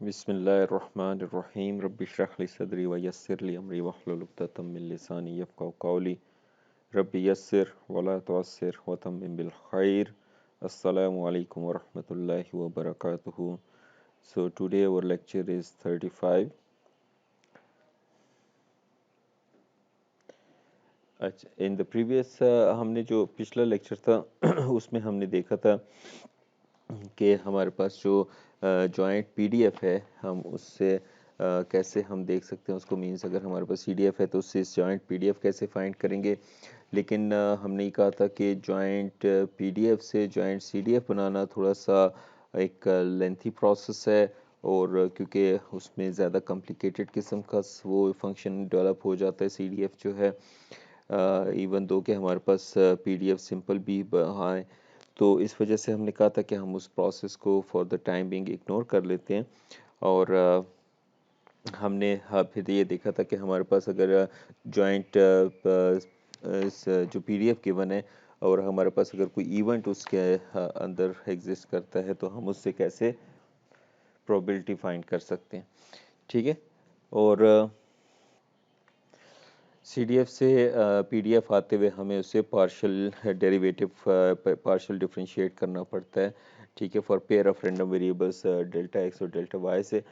बिस्मिल्लाहिर्रहमानिर्रहीम रब्बि इश्रह ली सदरी व यस्सिर ली अमरी वहलुल उक़दतम मिन लिसानी यफ़क़हू क़ौली रब्बि यस्सिर वला तुअस्सिर व तम्मिम बिल खैर। अस्सलामु अलैकुम व रहमतुल्लाहि व बरकातुहू। So today our lecture is 35. अच्छा, इन द प्रीवियस हमने जो पिछला लेक्चर था उसमें हमने देखा था कि हमारे पास जो जॉइंट पीडीएफ है हम उससे कैसे हम देख सकते हैं उसको। मीन्स अगर हमारे पास सीडीएफ है तो उससे इस जॉइंट पीडीएफ कैसे फाइंड करेंगे। लेकिन हमने ये कहा था कि जॉइंट पीडीएफ से जॉइंट सीडीएफ बनाना थोड़ा सा एक लेंथी प्रोसेस है, और क्योंकि उसमें ज़्यादा कॉम्प्लिकेटेड किस्म का वो फंक्शन डेवलप हो जाता है सीडीएफ जो है। इवन दो कि हमारे पास पीडीएफ सिंपल भी है, तो इस वजह से हमने कहा था कि हम उस प्रोसेस को for the time being ignore कर लेते हैं। और हमने फिर ये देखा था कि हमारे पास अगर जॉइंट जो पीडीएफ गिवन है और हमारे पास अगर कोई इवेंट उसके अंदर एग्जिस्ट करता है तो हम उससे कैसे प्रोबेबिलिटी फाइंड कर सकते हैं। ठीक है। और सीडीएफ से पीडीएफ आते हुए हमें उसे पार्शियल डेरिवेटिव पार्शियल डिफरेंशिएट करना पड़ता है। ठीक है, for pair of random variables delta x और डेल्टा वाई से।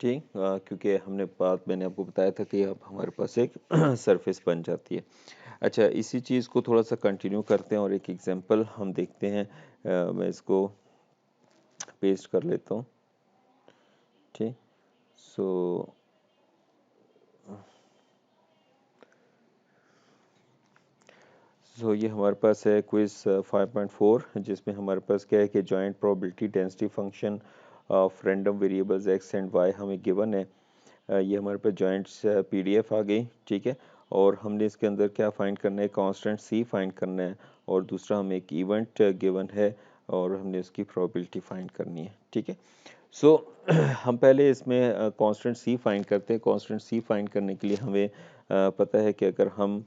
ठीक, क्योंकि मैंने आपको बताया था कि अब हमारे पास एक सरफेस बन जाती है। अच्छा, इसी चीज़ को थोड़ा सा कंटिन्यू करते हैं और एक एग्जांपल हम देखते हैं। मैं इसको पेस्ट कर लेता हूँ। ठीक, सो ये हमारे पास है क्विज 5.4, जिसमें हमारे पास क्या है कि joint probability density function of random variables X and Y हमें गिवन है। ये हमारे पास जॉइंट पीडीएफ आ गई। ठीक है, और हमने इसके अंदर क्या फाइंड करना है, कांस्टेंट सी फाइंड करना है, और दूसरा हमें एक इवेंट गिवन है और हमने उसकी प्रोबेबिलिटी फाइंड करनी है। ठीक है, सो हम पहले इसमें कांस्टेंट सी फाइंड करते हैं। कांस्टेंट सी फाइंड करने के लिए हमें पता है कि अगर हम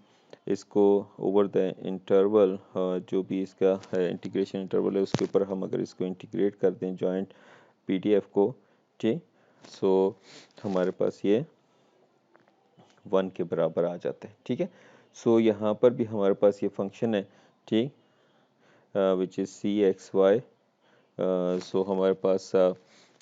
इसको ओवर द इंटरवल, जो भी इसका है इंटीग्रेशन इंटरवल है उसके ऊपर हम अगर इसको इंटीग्रेट कर दें जॉइंट पीडीएफ को, ठीक, सो हमारे पास ये 1 के बराबर आ जाता है। ठीक है, सो यहाँ पर भी हमारे पास ये फंक्शन है, ठीक, which is c x Y. So हमारे पास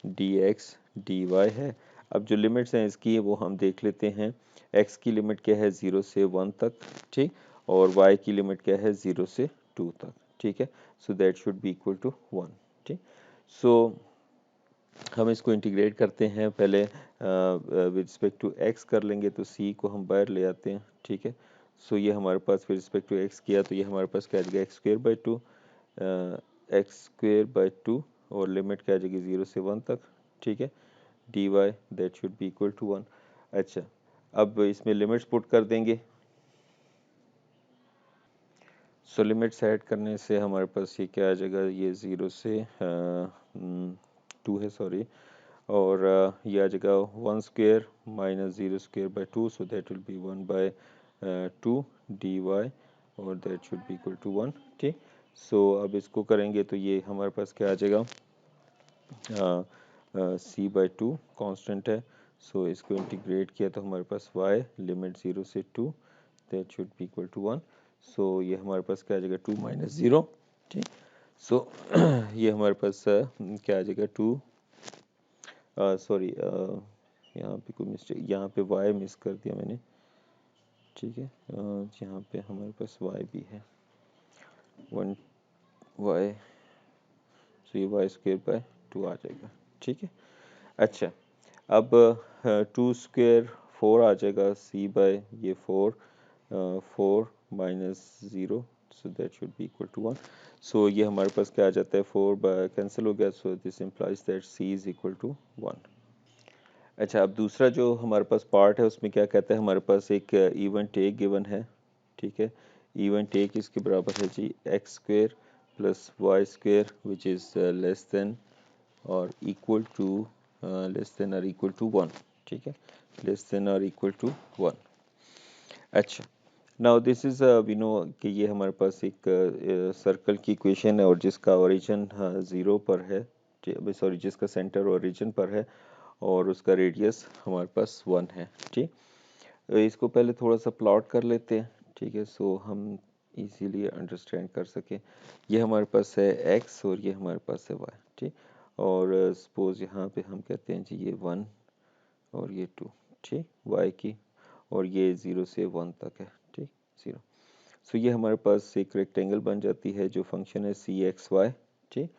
डी एक्स डी वाई है। अब जो लिमिट्स हैं इसकी वो हम देख लेते हैं। x की लिमिट क्या है 0 से 1 तक, ठीक, और y की लिमिट क्या है 0 से 2 तक। ठीक है, so that should be equal to 1। ठीक, सो हम इसको इंटीग्रेट करते हैं। पहले विद रिस्पेक्ट टू x कर लेंगे तो c को हम बाहर ले आते हैं। ठीक है, सो ये हमारे पास विद रिस्पेक्ट टू x किया तो ये हमारे पास क्या आ जाएगा एक्स स्क्वेयर बाई टू, और लिमिट क्या आ जाएगी 0 से 1 तक। ठीक है, D Y that should be equal to 1। अच्छा, अब इसमें लिमिट्स पुट कर देंगे। सो लिमिट्स ऐड करने से हमारे पास ये क्या आ जाएगा, ये 0 से 2 है, सॉरी, और ये आ जाएगा 1 square minus 0 square by 2, so that will be 1 by 2 d y, और that should be equal to 1। ठीक, सो अब इसको करेंगे तो ये हमारे पास क्या आ जाएगा, सी बाई टू कॉन्स्टेंट है। सो इसको इंटीग्रेट किया तो हमारे पास y लिमिट 0 से 2 that should be equal to 1। So ये हमारे पास क्या आ जाएगा 2 माइनस 0। ठीक, सो ये हमारे पास क्या आ जाएगा 2, सॉरी यहाँ पे कोई मिस्टेक, यहाँ पे y मिस कर दिया मैंने। ठीक है, यहाँ पे हमारे पास y भी है 1 y, सो ये y स्क्वेयर बाय 2 आ जाएगा। ठीक है, अच्छा, अब 2 स्क्वेयर 4 आ जाएगा, सी बाय ये 4, 4 minus 0, so that should be equal to 1। So ये हमारे पास क्या आ जाता है, 4 बाय कैंसिल हो गया, so this implies that C is equal to 1। अच्छा, अब दूसरा जो हमारे पास पार्ट है उसमें क्या कहता है, हमारे पास एक इवेंट ए गिवन है। ठीक है, इवेंट ए किसके बराबर है जी, x square plus Y square which is less than और इक्वल टू लेस देन और इक्वल टू 1। ठीक है, लेस देन और इक्वल टू 1। अच्छा, now this is we know कि ये हमारे पास एक सर्कल की इक्वेशन है और जिसका ओरिजिन 0 पर है, सॉरी जिसका सेंटर ओरिजिन पर है, और उसका रेडियस हमारे पास 1 है। ठीक, इसको पहले थोड़ा सा प्लॉट कर लेते हैं, ठीक है, सो हम इजीली अंडरस्टैंड कर सकें। ये हमारे पास है x और ये हमारे पास है y। ठीक, और सपोज यहाँ पे हम कहते हैं जी ये 1 और ये 2, ठीक, y की, और ये 0 से 1 तक है। ठीक, 0, सो ये हमारे पास एक रेक्टेंगल बन जाती है जो फंक्शन है सी एक्स वाई। ठीक,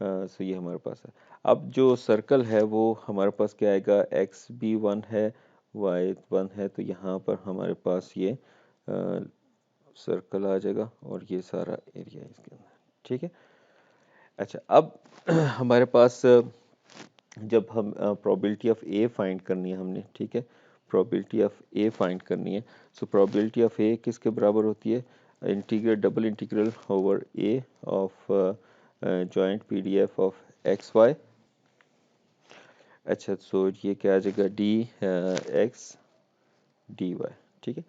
सो ये हमारे पास है। अब जो सर्कल है वो हमारे पास क्या आएगा, एक्स भी 1 है, वाई 1 है, तो यहाँ पर हमारे पास ये सर्कल आ जाएगा और ये सारा एरिया इसके अंदर। ठीक है, अच्छा, अब हमारे पास जब हम प्रोबेबिलिटी ऑफ ए फाइंड करनी है हमने, ठीक है, प्रोबेबिलिटी ऑफ ए फाइंड करनी है, सो प्रोबेबिलिटी ऑफ ए किसके बराबर होती है, integral double integral over A of joint PDF of X Y. अच्छा, सो ये क्या आ जाएगा, डी एक्स डी वाई। ठीक है,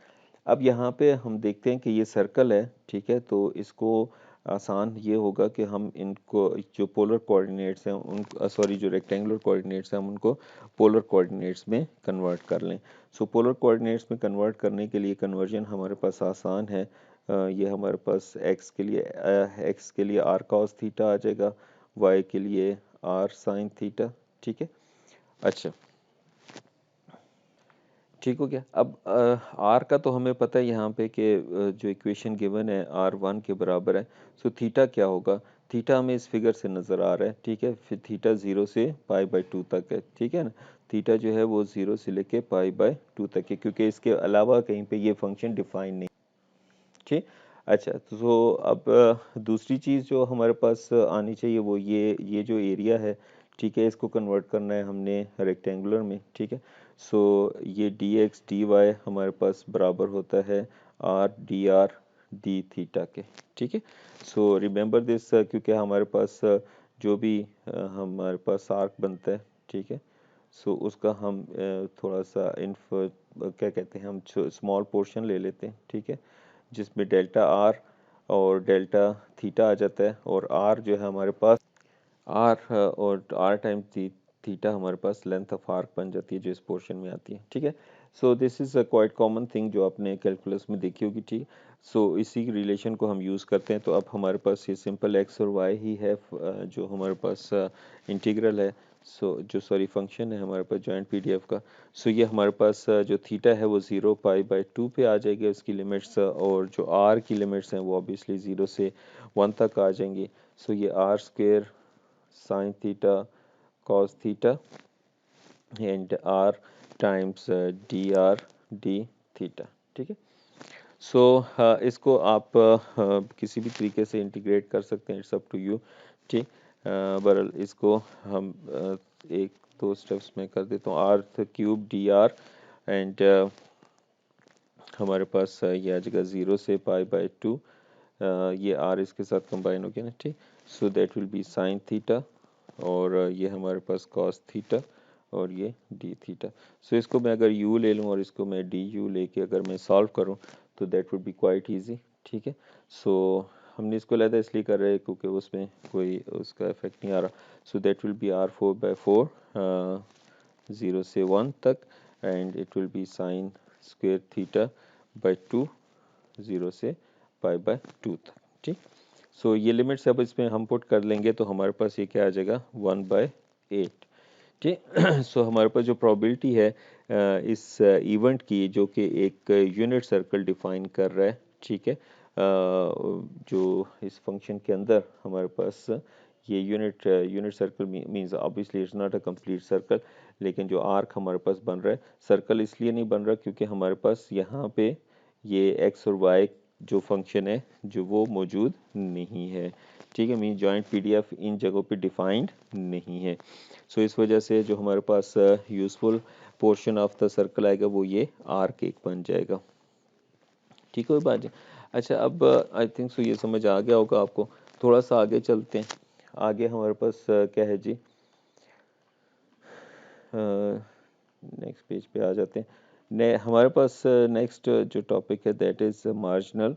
अब यहाँ पे हम देखते हैं कि ये सर्कल है, ठीक है, तो इसको आसान ये होगा कि हम इनको जो पोलर कोऑर्डिनेट्स हैं उन सॉरी जो रेक्टेंगुलर कोऑर्डिनेट्स हैं हम उनको पोलर कोऑर्डिनेट्स में कन्वर्ट कर लें। सो पोलर कोऑर्डिनेट्स में कन्वर्ट करने के लिए कन्वर्जन हमारे पास आसान है। ये हमारे पास x के लिए r cos थीटा आ जाएगा, y के लिए r sin थीटा। ठीक है, अच्छा, ठीक हो गया। अब r का तो हमें पता है यहाँ पे कि जो इक्वेशन गिवन है r1 के बराबर है, सो थीटा क्या होगा, थीटा हमें इस फिगर से नज़र आ रहा है। ठीक है, फिर थीटा 0 से π/2 तक है। ठीक है ना, थीटा जो है वो 0 से लेके π/2 तक है, क्योंकि इसके अलावा कहीं पे ये फंक्शन डिफाइन नहीं। ठीक, अच्छा, तो अब दूसरी चीज़ जो हमारे पास आनी चाहिए वो ये जो एरिया है, ठीक है, इसको कन्वर्ट करना है हमने रेक्टेंगुलर में। ठीक है, सो ये डी एक्स डी वाई हमारे पास बराबर होता है आर डी थीटा के। ठीक है, सो रिमेंबर दिस, क्योंकि हमारे पास जो भी हमारे पास आर्क बनता है, ठीक है, सो उसका हम थोड़ा सा क्या कहते हैं, हम स्मॉल पोर्शन ले लेते हैं। ठीक है, जिसमें डेल्टा आर और डेल्टा थीटा आ जाता है, और आर जो है हमारे पास आर और आर टाइम थीटा हमारे पास लेंथ ऑफ आर्क बन जाती है जो इस पोर्शन में आती है। ठीक है, so this is a quite common thing जो आपने कैलकुलस में देखी होगी। ठीक, सो इसी रिलेशन को हम यूज़ करते हैं। तो अब हमारे पास ये सिंपल एक्स और वाई ही है जो हमारे पास इंटीग्रल है, सो जो सॉरी फंक्शन है हमारे पास जॉइंट पीडीएफ का। सो ये हमारे पास जो थीटा है वो 0 π/2 पे आ जाएगी उसकी लिमिट्स, और जो आर की लिमिट्स हैं वो ऑब्वियसली 0 से 1 तक आ जाएंगी। सो ये R square sine theta cos theta and R times D R D theta. ठीक है, सो इसको आप किसी भी तरीके से इंटीग्रेट कर सकते हैं, इट्स अप टू यू। ठीक, बहरहाल इसको हम एक दो स्टेप्स में कर देता हूँ, R cube D R and हमारे पास ये आ जाएगा 0 से π/2, ये आर इसके साथ कंबाइन हो गया ना। ठीक, सो that will B sine theta, और ये हमारे पास कॉस थीटा, और ये डी थीटा। सो इसको मैं अगर u ले लूँ और इसको मैं डी यू लेके अगर मैं सॉल्व करूँ तो that would be quite easy. ठीक है, सो हमने इसको लहदा इसलिए कर रहे हैं क्योंकि उसमें कोई उसका इफेक्ट नहीं आ रहा। सो दैट विल बी r4/4 0 से 1 तक, and it will be sine square theta by 2 0 से π/2 तक। ठीक, सो ये लिमिट्स अब इसमें हम पुट कर लेंगे तो हमारे पास ये क्या आ जाएगा 1/8। ठीक, सो हमारे पास जो प्रोबेबिलिटी है इस इवेंट की जो कि एक यूनिट सर्कल डिफाइन कर रहा है, ठीक है, जो इस फंक्शन के अंदर हमारे पास ये unit circle means obviously it's not a complete circle, लेकिन जो आर्क हमारे पास बन रहा है, सर्कल इसलिए नहीं बन रहा क्योंकि हमारे पास यहाँ पे ये एक्स और वाई जो फंक्शन है जो वो मौजूद नहीं है। ठीक है, मीन जॉइंट पीडीएफ इन जगहों पे डिफाइंड नहीं है। सो इस वजह से जो हमारे पास useful portion of the circle आएगा वो ये आर्क एक बन जाएगा। ठीक है बाजी, अच्छा, अब आई थिंक सो ये समझ आ गया होगा आपको। थोड़ा सा आगे चलते हैं, आगे हमारे पास क्या है जी, नेक्स्ट पेज पे आ जाते हैं। हमारे पास नेक्स्ट जो टॉपिक है दैट इज़ मार्जिनल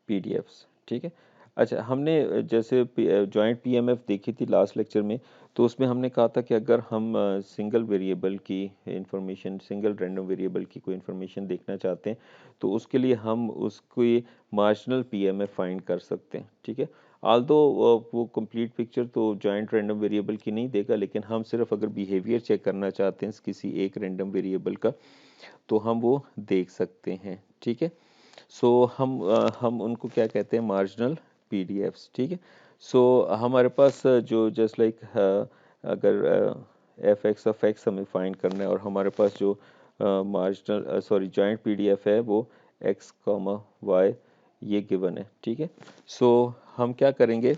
पीडीएफ्स। ठीक है, अच्छा, हमने जैसे जॉइंट पीएमएफ देखी थी लास्ट लेक्चर में, तो उसमें हमने कहा था कि अगर हम सिंगल वेरिएबल की इंफॉर्मेशन, सिंगल रैंडम वेरिएबल की कोई इंफॉर्मेशन देखना चाहते हैं, तो उसके लिए हम उसकी मार्जिनल पीएमएफ फाइंड कर सकते हैं, ठीक है। आल्दो वो कंप्लीट पिक्चर तो जॉइंट रैंडम वेरिएबल की नहीं देगा, लेकिन हम सिर्फ अगर बिहेवियर चेक करना चाहते हैं किसी एक रैंडम वेरिएबल का, तो हम वो देख सकते हैं, ठीक है। सो हम उनको क्या कहते हैं, मार्जिनल पीडीएफ्स, ठीक है। सो हमारे पास जो जस्ट लाइक अगर एफ एक्स ऑफ एक्स हमें फाइंड करना है, और हमारे पास जो मार्जिनल सॉरी जॉइंट पीडीएफ है वो एक्स कॉमा वाई ये गिवन है, ठीक है। सो हम क्या करेंगे,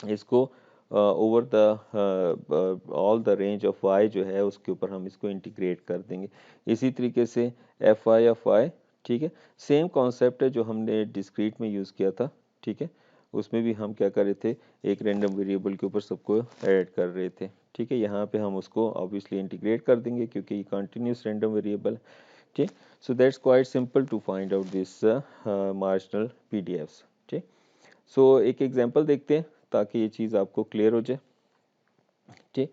इसको over the all the range of Y जो है उसके ऊपर हम इसको इंटीग्रेट कर देंगे। इसी तरीके से एफ आई ऑफ वाई, ठीक है, सेम कॉन्सेप्ट है जो हमने डिस्क्रीट में यूज़ किया था, ठीक है। उसमें भी हम क्या कर रहे थे, एक रैंडम वेरिएबल के ऊपर सबको ऐड कर रहे थे, ठीक है। यहाँ पे हम उसको ऑब्वियसली इंटीग्रेट कर देंगे क्योंकि ये कंटिन्यूस रैंडम वेरिएबल, ठीक। So that's quite simple to find out this marginal PDFs, ठीक। सो एक एग्जांपल देखते हैं ताकि ये चीज़ आपको क्लियर हो जाए, ठीक।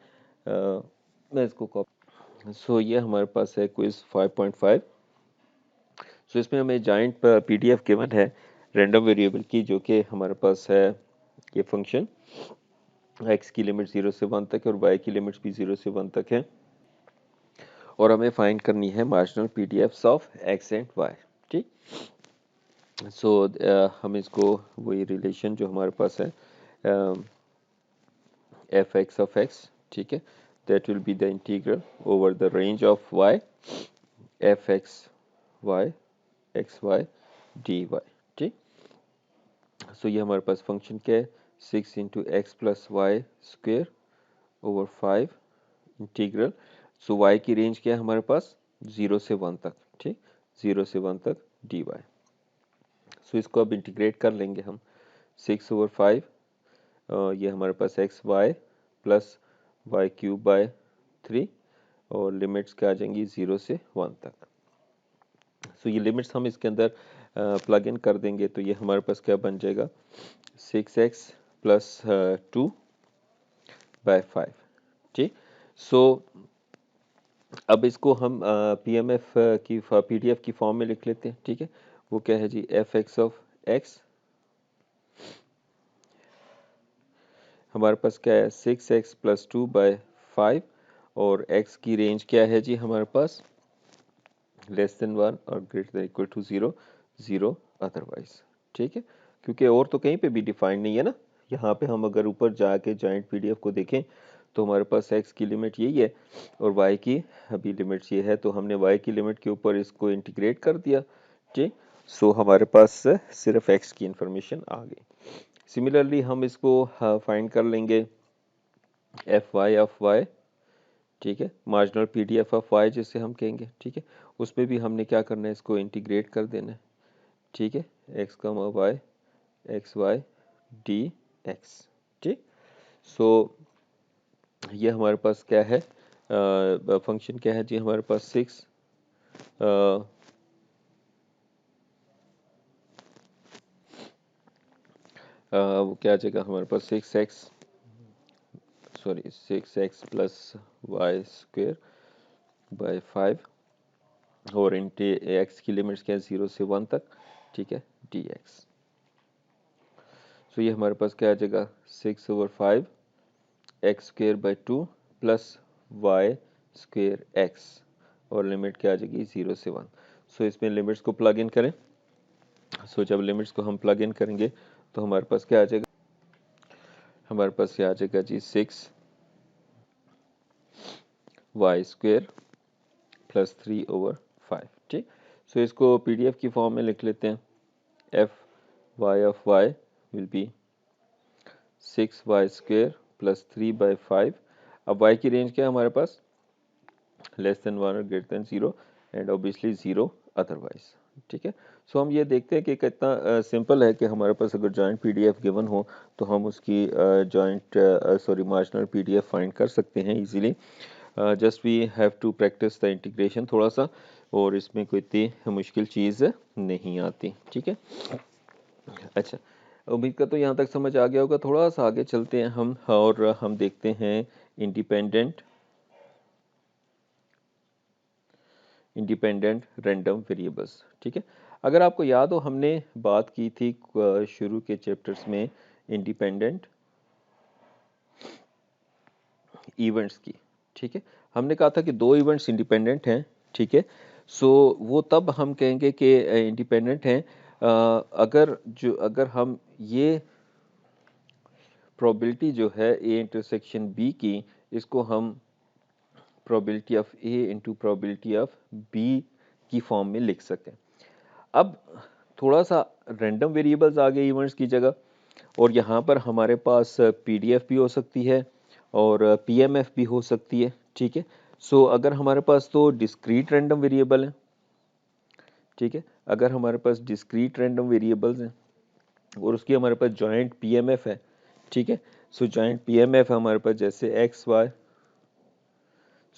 मैं इसको कॉपी, सो ये हमारे पास है क्विज 5.5। सो इसमें हमें जॉइंट पीडीएफ गिवन है रैंडम वेरिएबल की, जो कि हमारे पास है ये फंक्शन x की लिमिट 0 से 1 तक है और y की लिमिट्स भी 0 से 1 तक है, और हमें फाइंड करनी है marginal PDFs of x and y, ठीक। सो हम इसको वही रिलेशन जो हमारे पास है एफ एक्स ऑफ एक्स, ठीक है, that will be the integral over the range of y f x y x y dy, ठीक। सो ये हमारे पास फंक्शन क्या है, 6 into x plus Y square over 5 integral. So y की range क्या है हमारे पास, 0 से 1 तक, ठीक, 0 से 1 तक dy। सो इसको अब इंटीग्रेट कर लेंगे हम, 6 ओवर 5, ये हमारे पास x y plus y cube by 3, और लिमिट्स क्या आ जाएंगी 0 से 1 तक। सो ये लिमिट्स हम इसके अंदर प्लग इन कर देंगे, तो ये हमारे पास क्या बन जाएगा, 6x प्लस 2 बाय 5, ठीक। सो अब इसको हम पीएमएफ की पीडीएफ की फॉर्म में लिख लेते हैं, ठीक है। वो क्या है जी, एफ एक्स ऑफ एक्स हमारे पास क्या है 6x प्लस 2 बाय 5, और x की रेंज क्या है जी हमारे पास, लेस देन 1 और greater than equal to 0, 0 otherwise, ठीक है। क्योंकि और तो कहीं पे भी डिफाइंड नहीं है ना, यहाँ पे हम अगर ऊपर जाके जॉइंट पीडीएफ को देखें तो हमारे पास x की लिमिट यही है और y की अभी लिमिट्स ये है, तो हमने y की लिमिट के ऊपर इसको इंटीग्रेट कर दिया, ठीक। सो हमारे पास सिर्फ x की इंफॉर्मेशन आ गई। सिमिलरली हम इसको फाइंड कर लेंगे एफ वाई ऑफ वाई, ठीक है, मार्जिनल पीडीएफ ऑफ वाई जिसे हम कहेंगे, ठीक है। उसमें भी हमने क्या करना है, इसको इंटीग्रेट कर देना है, ठीक है, X comma Y X Y D X, ठीक। सो ये हमारे पास क्या है, फंक्शन क्या है जी हमारे पास 6 वो क्या आ जाएगा हमारे पास 6x plus Y square by 5, और इंटे एक्स की लिमिट्स क्या है 0 से 1 तक, ठीक है, डी एक्स। सो ये हमारे पास क्या आ जाएगा 6 over 5 X square by 2 plus Y square X, और लिमिट क्या आ जाएगी 0 से 1। सो इसमें लिमिट्स को प्लग इन करें। सो जब लिमिट्स को हम प्लग इन करेंगे तो हमारे पास क्या आ जाएगा, हमारे पास क्या आ जाएगा जी 6 वाई स्क्वेयर प्लस 3 ओवर 5, ठीक। सो इसको पीडीएफ की फॉर्म में लिख लेते हैं, F Y of Y will be 6y square plus 3/5। अब y की रेंज क्या है हमारे पास, लेस देन 1 और greater then 0 and obviously 0 otherwise, ठीक है। सो हम ये देखते हैं कि कितना सिंपल है कि हमारे पास अगर जॉइंट पीडीएफ गिवन हो तो हम उसकी मार्जिनल पीडीएफ फाइंड कर सकते हैं easily. Just we have to practise the integration थोड़ा सा, और इसमें कोई इतनी मुश्किल चीज़ नहीं आती, ठीक है। अच्छा, उम्मीद करता हूँ यहाँ तक समझ आ गया होगा। थोड़ा सा आगे चलते हैं हम और हम देखते हैं इंडिपेंडेंट रैंडम वेरिएबल्स। ठीक है, अगर आपको याद हो हमने बात की थी शुरू के चैप्टर्स में इंडिपेंडेंट इवेंट्स की। ठीक है, हमने कहा था कि दो इवेंट्स इंडिपेंडेंट हैं। ठीक है, सो वो तब हम कहेंगे कि इंडिपेंडेंट हैं अगर हम ये प्रोबेबिलिटी जो है ए इंटरसेक्शन बी की, इसको हम probability of A into probability of B की फॉर्म में लिख सकें। अब थोड़ा सा रैंडम वेरिएबल्स आ गए इवेंट्स की जगह, और यहाँ पर हमारे पास पीडीएफ भी हो सकती है और पीएमएफ भी हो सकती है। ठीक है, सो अगर हमारे पास तो डिस्क्रीट रैंडम वेरिएबल है। ठीक है, अगर हमारे पास डिस्क्रीट रैंडम वेरिएबल्स हैं और उसकी हमारे पास जॉइंट पीएमएफ है। ठीक है, सो जॉइंट पीएमएफ हमारे पास जैसे एक्स वाई,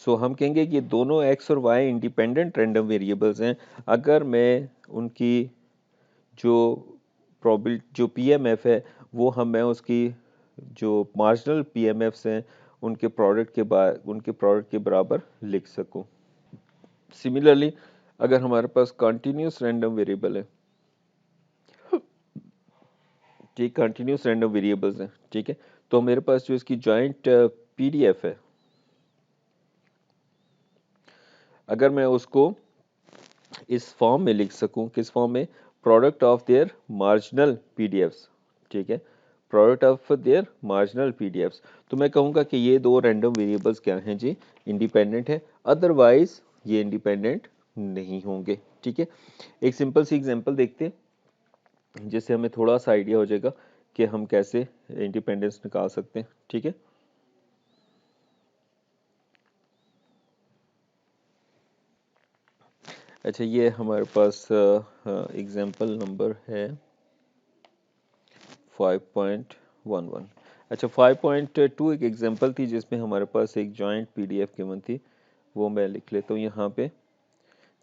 सो हम कहेंगे कि दोनों एक्स और वाई इंडिपेंडेंट रैंडम वेरिएबल्स हैं अगर मैं उनकी जो जो पीएमएफ है वो मैं उसकी जो मार्जिनल पीएमएफ्स हैं उनके प्रोडक्ट के बराबर लिख सकूं। सिमिलरली अगर हमारे पास कंटिन्यूस रैंडम वेरिएबल है, ठीक, कंटिन्यूस रैंडम वेरिएबल्स हैं। ठीक है, तो मेरे पास जो इसकी जॉइंट पीडीएफ है, अगर मैं उसको इस फॉर्म में लिख सकूं, किस फॉर्म में, product of their marginal PDFs. ठीक है, product of their marginal PDFs, तो मैं कहूँगा कि ये दो रैंडम वेरिएबल्स क्या हैं जी, इंडिपेंडेंट है, अदरवाइज ये इंडिपेंडेंट नहीं होंगे। ठीक है, एक सिंपल सी एग्जांपल देखते हैं जिससे हमें थोड़ा सा आइडिया हो जाएगा कि हम कैसे इंडिपेंडेंस निकाल सकते हैं। ठीक है, अच्छा ये हमारे पास एग्जांपल नंबर है 5.11। अच्छा 5.2 एक एग्जांपल थी जिसमें हमारे पास एक जॉइंट पीडीएफ गिवन थी, वो मैं लिख लेता हूँ यहाँ पे।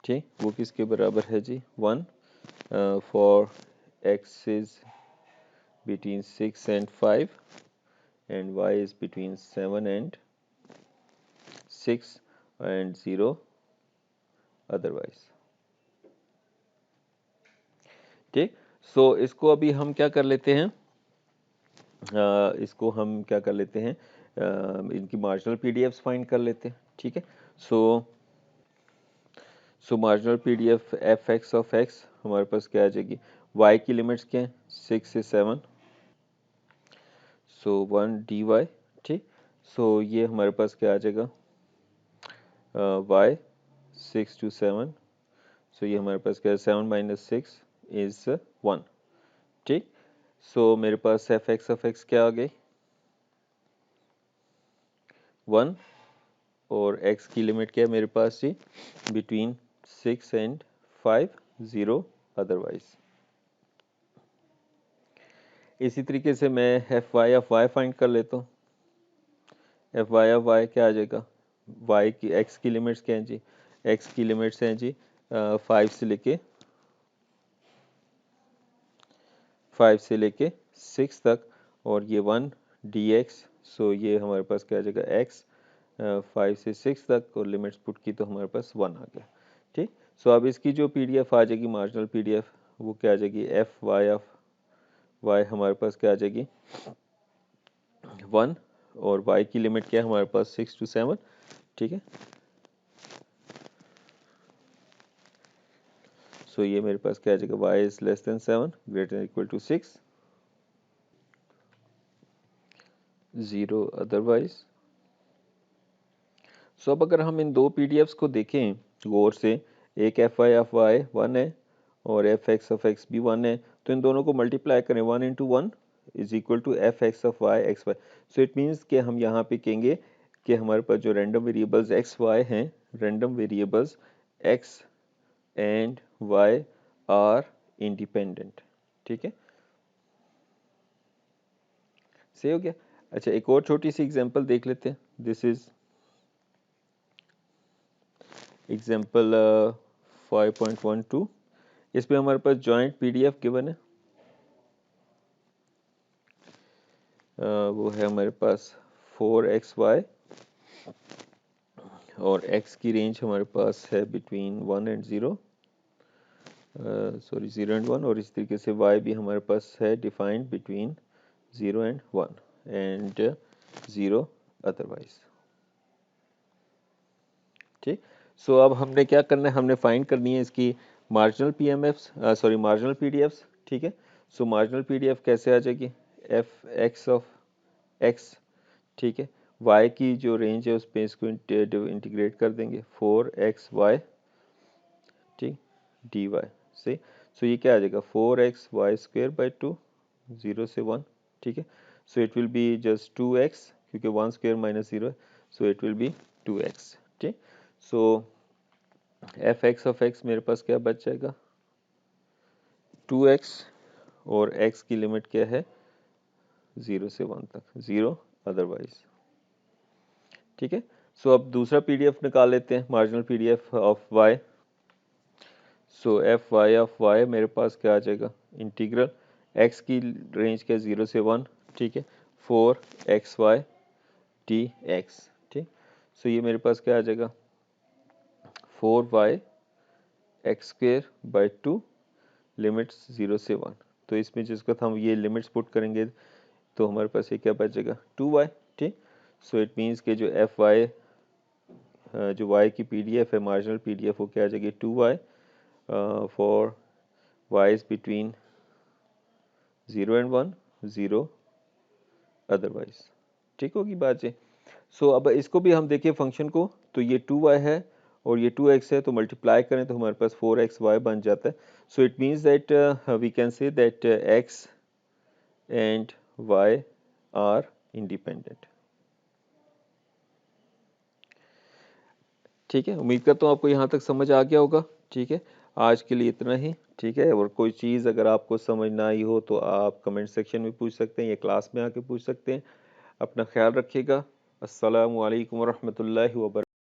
ठीक, वो किसके बराबर है जी, 1 for x is between 6 and 5 and y is between 7 and 6 and 0 otherwise। ठीक, सो इसको अभी हम क्या कर लेते हैं, इसको हम क्या कर लेते हैं, इनकी मार्जिनल पीडीएफ्स फाइंड कर लेते हैं। ठीक है, सो marginal PDF F X of x हमारे पास क्या आ जाएगी, y की लिमिट्स क्या हैं, 6 से 7, सो 1 dy। ठीक, सो ये हमारे पास क्या आ जाएगा, y 6 to 7, सो ये हमारे पास क्या है, 7 minus 6 is 1। ठीक, सो मेरे पास एफ एक्स ऑफ एक्स क्या आ गई, 1, और x की लिमिट क्या है मेरे पास जी, बिटवीन 6 and 5, 0 अदरवाइज। इसी तरीके से मैं F Y of Y find कर लेता हूँ। एफ वाई ऑफ वाई क्या आ जाएगा, y की x की लिमिट्स क्या हैं जी, x की लिमिट्स हैं जी 5 से लेके 6 तक, और ये 1 dx, सो ये हमारे पास क्या आ जाएगा x 5 से 6 तक, और लिमिट्स पुट की तो हमारे पास 1 आ गया। ठीक, सो अब इसकी जो पीडीएफ आ जाएगी मार्जिनल पीडीएफ, वो क्या आ जाएगी, एफ वाई ऑफ वाई हमारे पास क्या आ जाएगी 1, और y की लिमिट क्या है हमारे पास 6 to 7। ठीक है, सो ये मेरे पास क्या आ जाएगा, y is less than 7 greater than equal to 6, 0 otherwise. सो अब अगर हम इन दो पीडीएफ्स को देखें गौर से, एक एफ आई ऑफ वाई 1 है और एफ एक्स ऑफ एक्स भी 1 है, तो इन दोनों को मल्टीप्लाई करें, 1 into 1 is equal to F X of Y X Y. So it means कि हम यहाँ पे कहेंगे कि हमारे पास जो रैंडम वेरिएबल्स एक्स वाई हैं, random variables X and Y are independent. ठीक है, सही हो गया। अच्छा एक और छोटी सी एग्जांपल देख लेते हैं, दिस इज एग्जांपल 5.12। इसमें हमारे पास जॉइंट पीडीएफ गिवन है, वो है हमारे पास 4xy और x की रेंज हमारे पास है बिटवीन 1 एंड 0, सॉरी 0 एंड 1, और इस तरीके से y भी हमारे पास है defined between 0 and 1 and 0 otherwise. ठीक, सो अब हमने क्या करना है, हमने फाइंड करनी है इसकी मार्जिनल पीएमएफ्स, सॉरी मार्जिनल पीडीएफ्स। ठीक है, सो मार्जिनल पीडीएफ कैसे आ जाएगी, एफ एक्स ऑफ एक्स, ठीक है, y की जो रेंज है उस पर इसको इंटीग्रेट कर देंगे 4xy, ठीक, dy से, सो ये क्या आ जाएगा 4xy स्क्वेयर बाई 2, 0 से 1, ठीक है, so it will be just 2x क्योंकि 1 स्क्वेयर माइनस 0 है, so it will be 2x। ठीक, सो एफ एक्स ऑफ एक्स मेरे पास क्या बच जाएगा 2x, और x की लिमिट क्या है 0 से 1 तक, 0 अदरवाइज। ठीक है, सो अब दूसरा पीडीएफ निकाल लेते हैं, marginal PDF of y। So F Y of y मेरे पास क्या आ जाएगा, इंटीग्रल x की रेंज क्या 0 से 1, ठीक है, 4xy dx। ठीक, सो ये मेरे पास क्या आ जाएगा 4y x square by 2, limits 0 से 1, तो इसमें जिसको हम ये लिमिट्स पुट करेंगे तो हमारे पास ये क्या बचेगा 2y। ठीक, सो इट मीन्स के जो एफ वाई जो y की पीडीएफ है मार्जिनल पीडीएफ वो क्या आ जाएगी 2y for y is between 0 and 1, 0 otherwise. ठीक होगी बात जी। सो अब इसको भी हम देखिए फंक्शन को, तो ये 2y है और ये 2x है, तो मल्टीप्लाई करें तो हमारे पास 4xy बन जाता है। So it means that we can say that x and y are independent. ठीक है, उम्मीद करता हूँ आपको यहाँ तक समझ आ गया होगा। ठीक है, आज के लिए इतना ही। ठीक है, और कोई चीज़ अगर आपको समझ ना आई हो तो आप कमेंट सेक्शन में पूछ सकते हैं या क्लास में आके पूछ सकते हैं। अपना ख्याल रखिएगा। अस्सलामु अलैकुम वरहमतुल्लाहि वबरकातुहू।